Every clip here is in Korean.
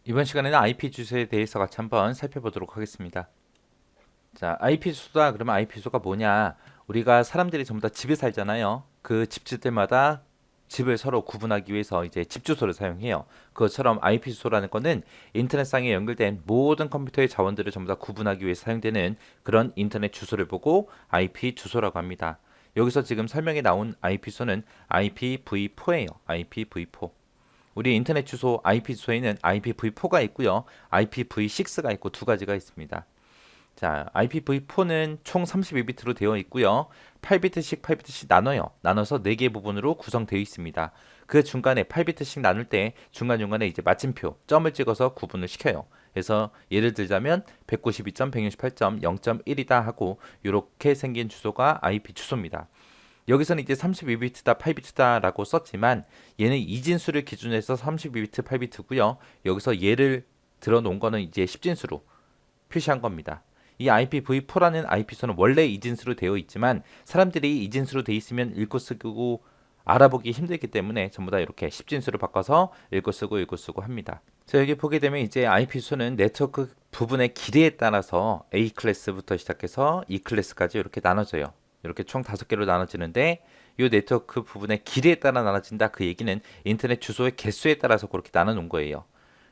이번 시간에는 IP 주소에 대해서 같이 한번 살펴보도록 하겠습니다. 자, IP 주소다 그러면 IP 주소가 뭐냐? 우리가 사람들이 전부 다 집에 살잖아요. 그 집주들마다 집을 서로 구분하기 위해서 이제 집 주소를 사용해요. 그것처럼 IP 주소라는 거는 인터넷상에 연결된 모든 컴퓨터의 자원들을 전부 다 구분하기 위해서 사용되는 그런 인터넷 주소를 보고 IP 주소라고 합니다. 여기서 지금 설명에 나온 IP 주소는 IPv4예요. IPv4. 우리 인터넷 주소 IP 주소에는 IPv4가 있고요. IPv6가 있고 두 가지가 있습니다. 자, IPv4는 총 32비트로 되어 있고요. 8비트씩 8비트씩 나눠요. 나눠서 4개 부분으로 구성되어 있습니다. 그 중간에 8비트씩 나눌 때 중간중간에 이제 마침표, 점을 찍어서 구분을 시켜요. 그래서 예를 들자면 192.168.0.1이다 하고 이렇게 생긴 주소가 IP 주소입니다. 여기서는 이제 32비트다, 8비트다라고 썼지만 얘는 이진수를 기준으로 해서 32비트, 8비트고요. 여기서 얘를 들어 놓은 거는 이제 10진수로 표시한 겁니다. 이 IPv4라는 IP소는 원래 이진수로 되어 있지만 사람들이 이진수로 되어 있으면 읽고 쓰고 알아보기 힘들기 때문에 전부 다 이렇게 10진수로 바꿔서 읽고 쓰고 합니다. 자, 여기 보게 되면 이제 IP소는 네트워크 부분의 길이에 따라서 A 클래스부터 시작해서 E 클래스까지 이렇게 나눠져요. 이렇게 총 5개로 나눠지는데 이 네트워크 부분의 길이에 따라 나눠진다. 그 얘기는 인터넷 주소의 개수에 따라서 그렇게 나눠 놓은 거예요.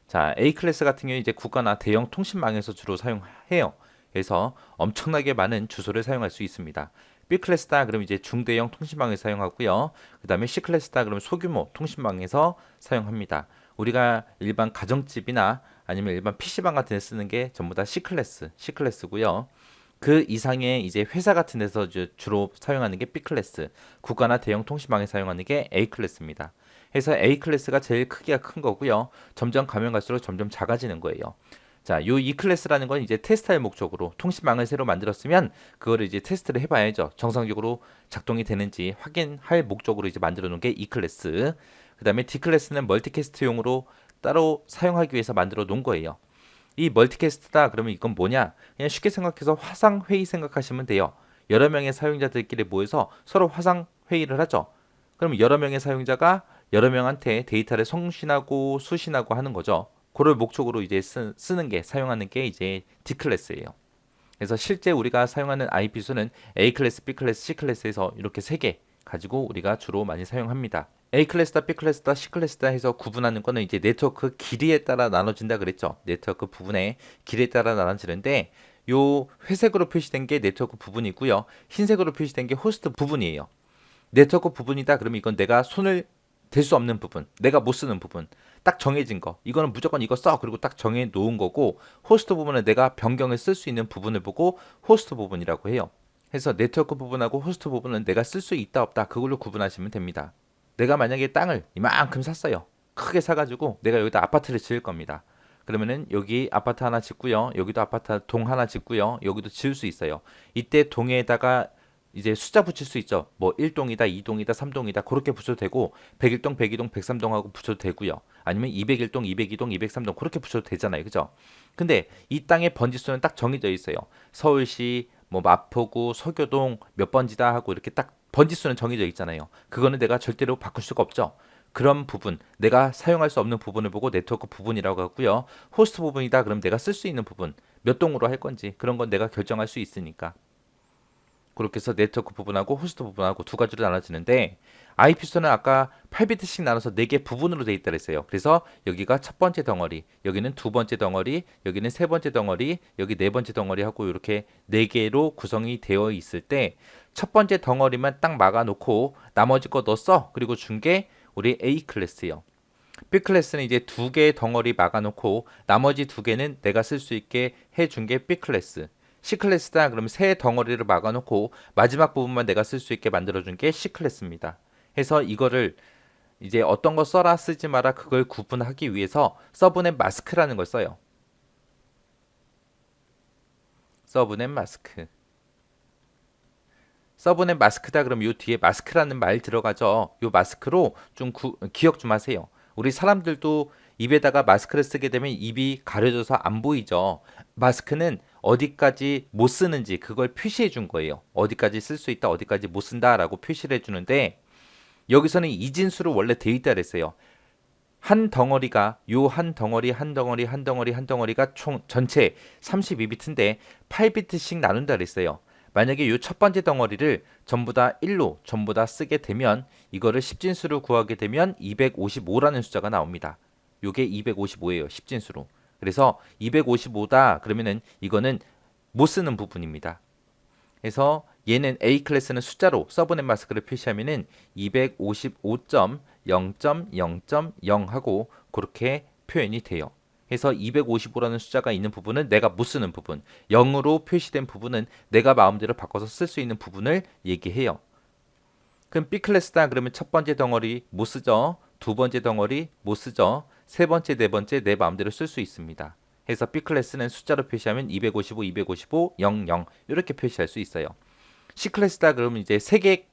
자, A 클래스 같은 경우는 이제 국가나 대형 통신망에서 주로 사용해요. 그래서 엄청나게 많은 주소를 사용할 수 있습니다. B 클래스다 그러면 이제 중대형 통신망에서 사용하고요. 그 다음에 C 클래스다 그러면 소규모 통신망에서 사용합니다. 우리가 일반 가정집이나 아니면 일반 PC방 같은 데 쓰는 게 전부 다 C 클래스고요. 그 이상의 이제 회사 같은 데서 주로 사용하는 게 B 클래스, 국가나 대형 통신망에 사용하는 게 A 클래스입니다. 그래서 A 클래스가 제일 크기가 큰 거고요. 점점 가면 갈수록 점점 작아지는 거예요. 자, 요 E 클래스라는 건 이제 테스트할 목적으로 통신망을 새로 만들었으면 그거를 이제 테스트를 해봐야죠. 정상적으로 작동이 되는지 확인할 목적으로 이제 만들어 놓은 게 E 클래스. 그 다음에 D 클래스는 멀티캐스트용으로 따로 사용하기 위해서 만들어 놓은 거예요. 이 멀티캐스트다 그러면 이건 뭐냐? 그냥 쉽게 생각해서 화상 회의 생각하시면 돼요. 여러 명의 사용자들끼리 모여서 서로 화상 회의를 하죠. 그럼 여러 명의 사용자가 여러 명한테 데이터를 송신하고 수신하고 하는 거죠. 그걸 목적으로 이제 쓰는 게 사용하는 게 이제 D 클래스예요. 그래서 실제 우리가 사용하는 IP 수는 A 클래스, B 클래스, C 클래스에서 이렇게 세 개 가지고 우리가 주로 많이 사용합니다. A 클래스다, B 클래스다, C 클래스다 해서 구분하는 거는 이제 네트워크 길이에 따라 나눠진다 그랬죠. 네트워크 부분의 길이에 따라 나눠지는데 요 회색으로 표시된 게 네트워크 부분이고요. 흰색으로 표시된 게 호스트 부분이에요. 네트워크 부분이다 그러면 이건 내가 손을 댈 수 없는 부분, 내가 못 쓰는 부분, 딱 정해진 거. 이거는 무조건 이거 써. 그리고 딱 정해 놓은 거고 호스트 부분은 내가 변경을 쓸 수 있는 부분을 보고 호스트 부분이라고 해요. 그래서 네트워크 부분하고 호스트 부분은 내가 쓸 수 있다 없다 그걸로 구분하시면 됩니다. 내가 만약에 땅을 이만큼 샀어요. 크게 사가지고 내가 여기다 아파트를 지을 겁니다. 그러면은 여기 아파트 하나 짓고요. 여기도 아파트 동 하나 짓고요. 여기도 지을 수 있어요. 이때 동에다가 이제 숫자 붙일 수 있죠. 뭐 1동이다, 2동이다, 3동이다 그렇게 붙여도 되고 101동, 102동, 103동하고 붙여도 되고요. 아니면 201동, 202동, 203동 그렇게 붙여도 되잖아요. 그죠? 근데 이 땅의 번지수는 딱 정해져 있어요. 서울시, 뭐 마포구, 서교동 몇 번지다 하고 이렇게 딱 번지수는 정해져 있잖아요. 그거는 내가 절대로 바꿀 수가 없죠. 그런 부분, 내가 사용할 수 없는 부분을 보고 네트워크 부분이라고 하고요. 호스트 부분이다 그럼 내가 쓸 수 있는 부분, 몇 동으로 할 건지 그런 건 내가 결정할 수 있으니까. 그렇게 해서 네트워크 부분하고 호스트 부분하고 두 가지로 나눠지는데 IP소는 아까 8비트씩 나눠서 4개 부분으로 돼 있다 그랬어요. 그래서 여기가 첫 번째 덩어리, 여기는 두 번째 덩어리, 여기는 세 번째 덩어리, 여기 네 번째 덩어리 하고 이렇게 4개로 구성이 되어 있을 때 첫 번째 덩어리만 딱 막아 놓고 나머지 거 너 써. 그리고 준 게 우리 A 클래스예요. B 클래스는 이제 2개의 덩어리 막아 놓고 나머지 2개는 내가 쓸 수 있게 해준 게 B 클래스. C 클래스다 그러면 세 덩어리를 막아놓고 마지막 부분만 내가 쓸 수 있게 만들어준 게 C 클래스입니다. 해서 이거를 이제 어떤 거 써라 쓰지 마라 그걸 구분하기 위해서 서브넷 마스크라는 걸 써요. 서브넷 마스크. 서브넷 마스크다 그러면 요 뒤에 마스크라는 말 들어가죠. 요 마스크로 좀 기억 좀 하세요. 우리 사람들도 입에다가 마스크를 쓰게 되면 입이 가려져서 안 보이죠. 마스크는 어디까지 못 쓰는지 그걸 표시해 준 거예요. 어디까지 쓸 수 있다, 어디까지 못 쓴다라고 표시를 해 주는데 여기서는 이진수로 원래 되어 있다 그랬어요. 한 덩어리가 요 한 덩어리 한 덩어리 한 덩어리 한 덩어리가 총 전체 32비트인데 8비트씩 나눈다 그랬어요. 만약에 요 첫 번째 덩어리를 전부 다 1로 전부 다 쓰게 되면 이거를 10진수로 구하게 되면 255라는 숫자가 나옵니다. 요게 255예요. 10진수로. 그래서 255다 그러면은 이거는 못 쓰는 부분입니다. 그래서 얘는 A 클래스는 숫자로 서브넷 마스크를 표시하면은 255.0.0.0 하고 그렇게 표현이 돼요. 그래서 255라는 숫자가 있는 부분은 내가 못 쓰는 부분, 0으로 표시된 부분은 내가 마음대로 바꿔서 쓸 수 있는 부분을 얘기해요. 그럼 B 클래스다 그러면 첫 번째 덩어리 못 쓰죠. 두 번째 덩어리 못 쓰죠. 세 번째, 네 번째 내 마음대로 쓸 수 있습니다. 그래서 B 클래스는 숫자로 표시하면 255, 255, 00 이렇게 표시할 수 있어요. C 클래스다 그러면 이제 세 개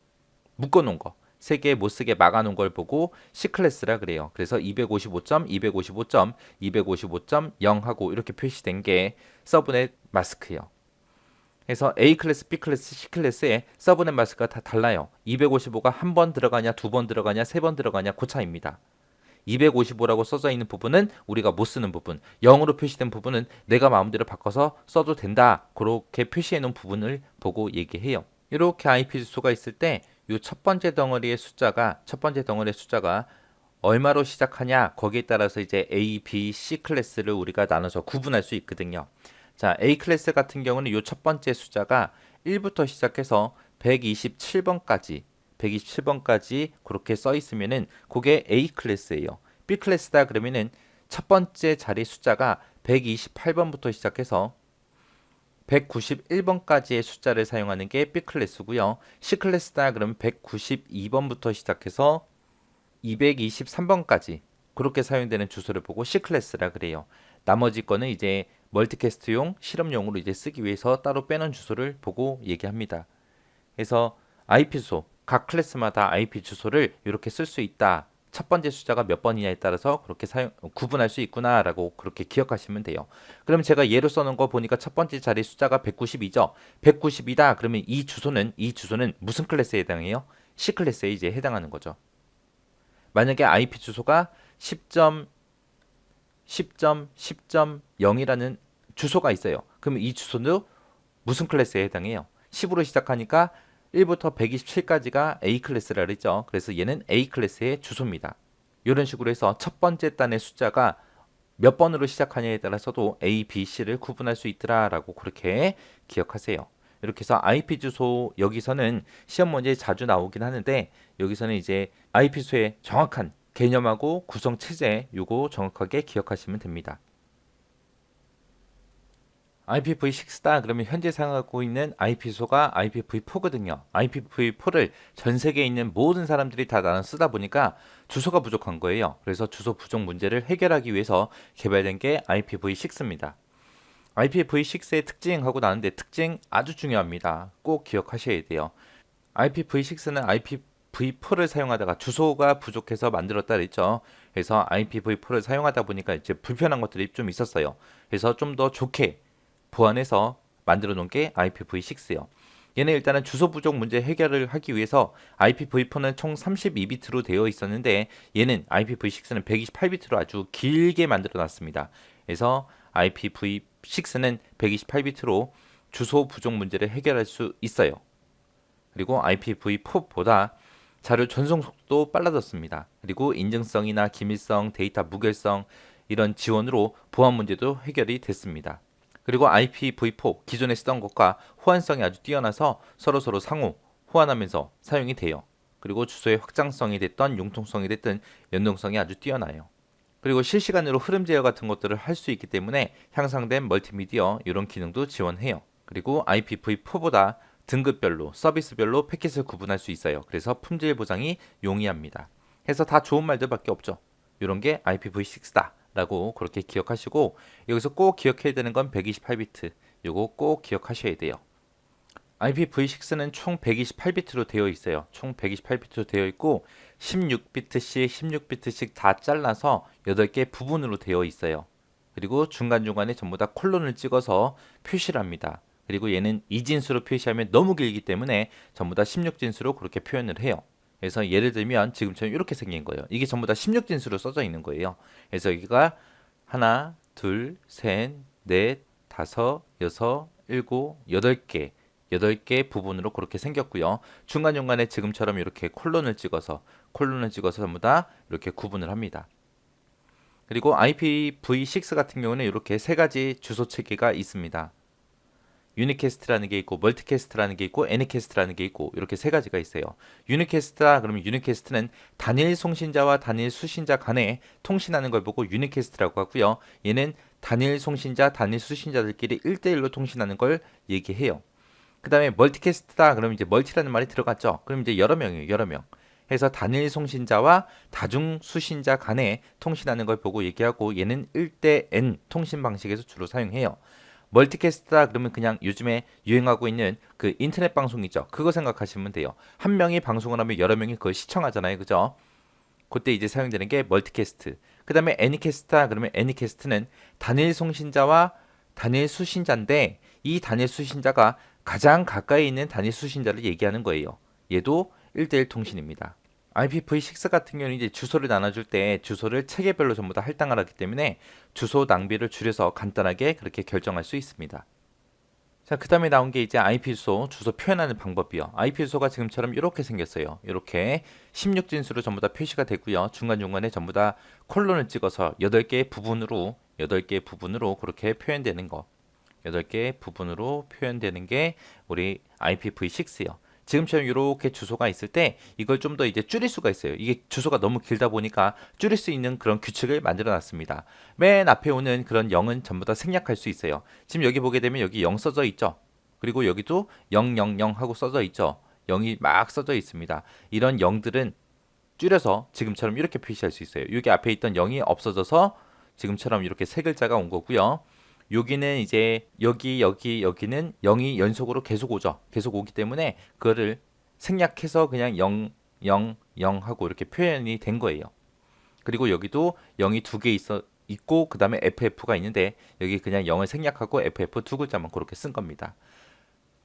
묶어놓은 거, 세 개 못 쓰게 막아놓은 걸 보고 C 클래스라 그래요. 그래서 255점, 255점, 255.0 하고 이렇게 표시된 게 서브넷 마스크예요. 그래서 A 클래스, B 클래스, C 클래스의 서브넷 마스크가 다 달라요. 255가 한 번 들어가냐, 두 번 들어가냐, 세 번 들어가냐 그 차이입니다. 255라고 써져 있는 부분은 우리가 못 쓰는 부분, 0으로 표시된 부분은 내가 마음대로 바꿔서 써도 된다. 그렇게 표시해 놓은 부분을 보고 얘기해요. 이렇게 IP 주소가 있을 때 이 첫 번째 덩어리의 숫자가 얼마로 시작하냐 거기에 따라서 이제 A, B, C 클래스를 우리가 나눠서 구분할 수 있거든요. 자, A 클래스 같은 경우는 이 첫 번째 숫자가 1부터 시작해서 127번까지 그렇게 써 있으면은 그게 A 클래스예요. B 클래스다 그러면은 첫 번째 자리 숫자가 128번부터 시작해서 191번까지의 숫자를 사용하는 게 B 클래스고요. C 클래스다 그러면 192번부터 시작해서 223번까지 그렇게 사용되는 주소를 보고 C 클래스라 그래요. 나머지 거는 이제 멀티캐스트용 실험용으로 이제 쓰기 위해서 따로 빼놓은 주소를 보고 얘기합니다. 그래서 IP 주소, 각 클래스마다 IP 주소를 이렇게 쓸 수 있다. 첫 번째 숫자가 몇 번이냐에 따라서 그렇게 구분할 수 있구나라고 그렇게 기억하시면 돼요. 그럼 제가 예로 써놓은 거 보니까 첫 번째 자리 숫자가 192죠. 192다. 그러면 이 주소는 무슨 클래스에 해당해요? C 클래스에 이제 해당하는 거죠. 만약에 IP 주소가 10.10.10.0이라는 주소가 있어요. 그럼 이 주소도 무슨 클래스에 해당해요? 10으로 시작하니까 1부터 127까지가 A 클래스라 그랬죠. 그래서 얘는 A 클래스의 주소입니다. 이런 식으로 해서 첫 번째 단의 숫자가 몇 번으로 시작하냐에 따라서도 A, B, C를 구분할 수 있더라라고 그렇게 기억하세요. 이렇게 해서 IP 주소 여기서는 시험 문제에 자주 나오긴 하는데 여기서는 이제 IP 주소의 정확한 개념하고 구성 체제 요거 정확하게 기억하시면 됩니다. IPv6다 그러면 현재 사용하고 있는 IP 주소가 IPv4거든요. IPv4를 전 세계에 있는 모든 사람들이 다 나눠 쓰다 보니까 주소가 부족한 거예요. 그래서 주소 부족 문제를 해결하기 위해서 개발된 게 IPv6입니다. IPv6의 특징하고 나는데 특징 아주 중요합니다. 꼭 기억하셔야 돼요. IPv6는 IPv4를 사용하다가 주소가 부족해서 만들었다 그랬죠. 그래서 IPv4를 사용하다 보니까 이제 불편한 것들이 좀 있었어요. 그래서 좀 더 좋게 보완해서 만들어 놓은 게 IPv6요. 얘는 일단은 주소 부족 문제 해결을 하기 위해서 IPv4는 총 32비트로 되어 있었는데 얘는 IPv6는 128비트로 아주 길게 만들어 놨습니다. 그래서 IPv6는 128비트로 주소 부족 문제를 해결할 수 있어요. 그리고 IPv4보다 자료 전송 속도도 빨라졌습니다. 그리고 인증성이나 기밀성, 데이터 무결성 이런 지원으로 보안 문제도 해결이 됐습니다. 그리고 IPv4 기존에 쓰던 것과 호환성이 아주 뛰어나서 서로 상호 호환하면서 사용이 돼요. 그리고 주소의 확장성이 됐던 융통성이 됐든 연동성이 아주 뛰어나요. 그리고 실시간으로 흐름 제어 같은 것들을 할 수 있기 때문에 향상된 멀티미디어 이런 기능도 지원해요. 그리고 IPv4보다 등급별로 서비스별로 패킷을 구분할 수 있어요. 그래서 품질 보장이 용이합니다. 해서 다 좋은 말들밖에 없죠. 이런 게 IPv6다. 라고 그렇게 기억하시고 여기서 꼭 기억해야 되는 건 128비트 요거 꼭 기억하셔야 돼요. IPv6는 총 128비트로 되어 있어요. 총 128비트로 되어 있고 16비트씩 다 잘라서 8개 부분으로 되어 있어요. 그리고 중간중간에 전부 다 콜론을 찍어서 표시를 합니다. 그리고 얘는 2진수로 표시하면 너무 길기 때문에 전부 다 16진수로 그렇게 표현을 해요. 그래서 예를 들면 지금처럼 이렇게 생긴 거예요. 이게 전부 다 16진수로 써져 있는 거예요. 그래서 여기가 하나, 둘, 셋, 넷, 다섯, 여섯, 일곱, 여덟 개 부분으로 그렇게 생겼고요. 중간중간에 지금처럼 이렇게 콜론을 찍어서 전부 다 이렇게 구분을 합니다. 그리고 IPv6 같은 경우는 이렇게 세 가지 주소 체계가 있습니다. 유니캐스트라는 게 있고 멀티캐스트라는 게 있고 애니캐스트라는 게 있고 이렇게 세 가지가 있어요. 유니캐스트라 그러면 유니캐스트는 단일 송신자와 단일 수신자 간에 통신하는 걸 보고 유니캐스트라고 하고요. 얘는 단일 송신자, 단일 수신자들끼리 1대1로 통신하는 걸 얘기해요. 그 다음에 멀티캐스트다 그러면 이제 멀티라는 말이 들어갔죠. 그럼 이제 여러 명이에요. 여러 명. 해서 단일 송신자와 다중 수신자 간에 통신하는 걸 보고 얘기하고 얘는 1대 N 통신 방식에서 주로 사용해요. 멀티캐스트다 그러면 그냥 요즘에 유행하고 있는 그 인터넷 방송이죠. 그거 생각하시면 돼요. 한 명이 방송을 하면 여러 명이 그걸 시청하잖아요. 그죠? 그때 이제 사용되는 게 멀티캐스트. 그 다음에 애니캐스트다 그러면 애니캐스트는 단일 송신자와 단일 수신자인데 이 단일 수신자가 가장 가까이 있는 단일 수신자를 얘기하는 거예요. 얘도 1대1 통신입니다. IPv6 같은 경우는 이제 주소를 나눠줄 때 주소를 체계별로 전부 다 할당을 하기 때문에 주소 낭비를 줄여서 간단하게 그렇게 결정할 수 있습니다. 자, 그 다음에 나온 게 이제 IP 주소 표현하는 방법이요. IP 주소가 지금처럼 이렇게 생겼어요. 이렇게 16진수로 전부 다 표시가 되고요. 중간중간에 전부 다 콜론을 찍어서 8개의 부분으로 그렇게 표현되는 거. 8개의 부분으로 표현되는 게 우리 IPv6요. 지금처럼 이렇게 주소가 있을 때 이걸 좀 더 이제 줄일 수가 있어요. 이게 주소가 너무 길다 보니까 줄일 수 있는 그런 규칙을 만들어 놨습니다. 맨 앞에 오는 그런 0은 전부 다 생략할 수 있어요. 지금 여기 보게 되면 여기 0 써져 있죠. 그리고 여기도 000 하고 써져 있죠. 0이 막 써져 있습니다. 이런 0들은 줄여서 지금처럼 이렇게 표시할 수 있어요. 여기 앞에 있던 0이 없어져서 지금처럼 이렇게 세 글자가 온 거고요. 여기는 이제 여기는 0이 연속으로 계속 오죠. 계속 오기 때문에 그거를 생략해서 그냥 0, 0, 0 하고 이렇게 표현이 된 거예요. 그리고 여기도 0이 두 개 있고 그 다음에 FF가 있는데 여기 그냥 0을 생략하고 FF 두 글자만 그렇게 쓴 겁니다.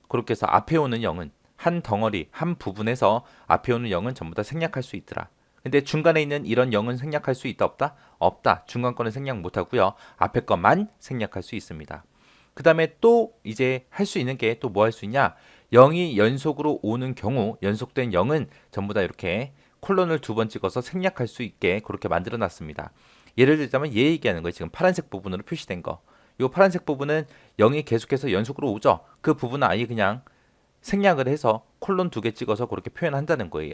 그렇게 해서 앞에 오는 0은 한 덩어리, 한 부분에서 앞에 오는 0은 전부 다 생략할 수 있더라. 근데 중간에 있는 이런 0은 생략할 수 있다 없다? 없다. 중간 거는 생략 못 하고요. 앞에 것만 생략할 수 있습니다. 그 다음에 또 이제 할 수 있는 게 또 뭐 할 수 있냐? 0이 연속으로 오는 경우 연속된 0은 전부 다 이렇게 콜론을 두 번 찍어서 생략할 수 있게 그렇게 만들어 놨습니다. 예를 들자면 얘 얘기하는 거예요. 지금 파란색 부분으로 표시된 거. 이 파란색 부분은 0이 계속해서 연속으로 오죠. 그 부분은 아예 그냥 생략을 해서 콜론 두 개 찍어서 그렇게 표현한다는 거예요.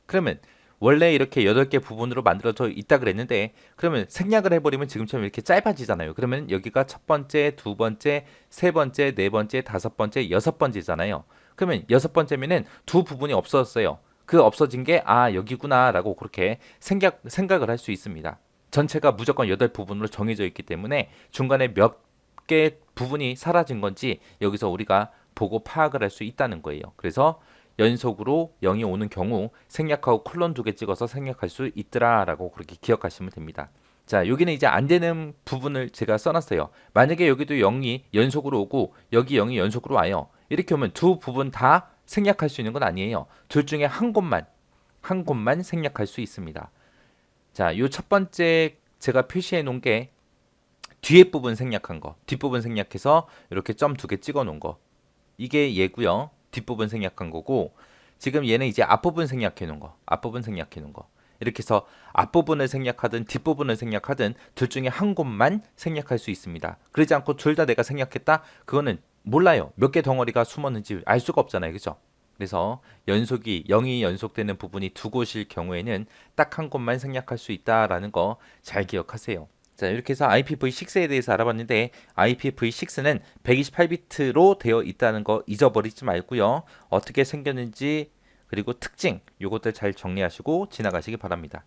그러면 원래 이렇게 8개 부분으로 만들어져 있다 그랬는데 그러면 생략을 해버리면 지금처럼 이렇게 짧아지잖아요. 그러면 여기가 첫 번째, 두 번째, 세 번째, 네 번째, 다섯 번째, 여섯 번째잖아요. 그러면 여섯 번째면은 두 부분이 없어졌어요. 그 없어진 게 여기구나 라고 그렇게 생각을 할 수 있습니다. 전체가 무조건 8부분으로 정해져 있기 때문에 중간에 몇 개 부분이 사라진 건지 여기서 우리가 보고 파악을 할 수 있다는 거예요. 그래서 연속으로 0이 오는 경우 생략하고 콜론 두 개 찍어서 생략할 수 있더라 라고 그렇게 기억하시면 됩니다. 자, 여기는 이제 안 되는 부분을 제가 써놨어요. 만약에 여기도 0이 연속으로 오고 여기 0이 연속으로 와요. 이렇게 오면 두 부분 다 생략할 수 있는 건 아니에요. 둘 중에 한 곳만 생략할 수 있습니다. 자, 요 첫 번째 제가 표시해 놓은 게 뒤에 부분 생략한 거, 뒷부분 생략해서 이렇게 점 두 개 찍어 놓은 거. 이게 얘고요. 뒷부분 생략한 거고 지금 얘는 이제 앞부분 생략해 놓은 거. 이렇게 해서 앞부분을 생략하든 뒷부분을 생략하든 둘 중에 한 곳만 생략할 수 있습니다. 그러지 않고 둘 다 내가 생략했다? 그거는 몰라요. 몇 개 덩어리가 숨었는지 알 수가 없잖아요. 그죠? 그래서 0이 연속되는 부분이 두 곳일 경우에는 딱 한 곳만 생략할 수 있다라는 거 잘 기억하세요. 자, 이렇게 해서 IPv6에 대해서 알아봤는데 IPv6는 128비트로 되어 있다는 거 잊어버리지 말고요. 어떻게 생겼는지 그리고 특징 요것들 잘 정리하시고 지나가시기 바랍니다.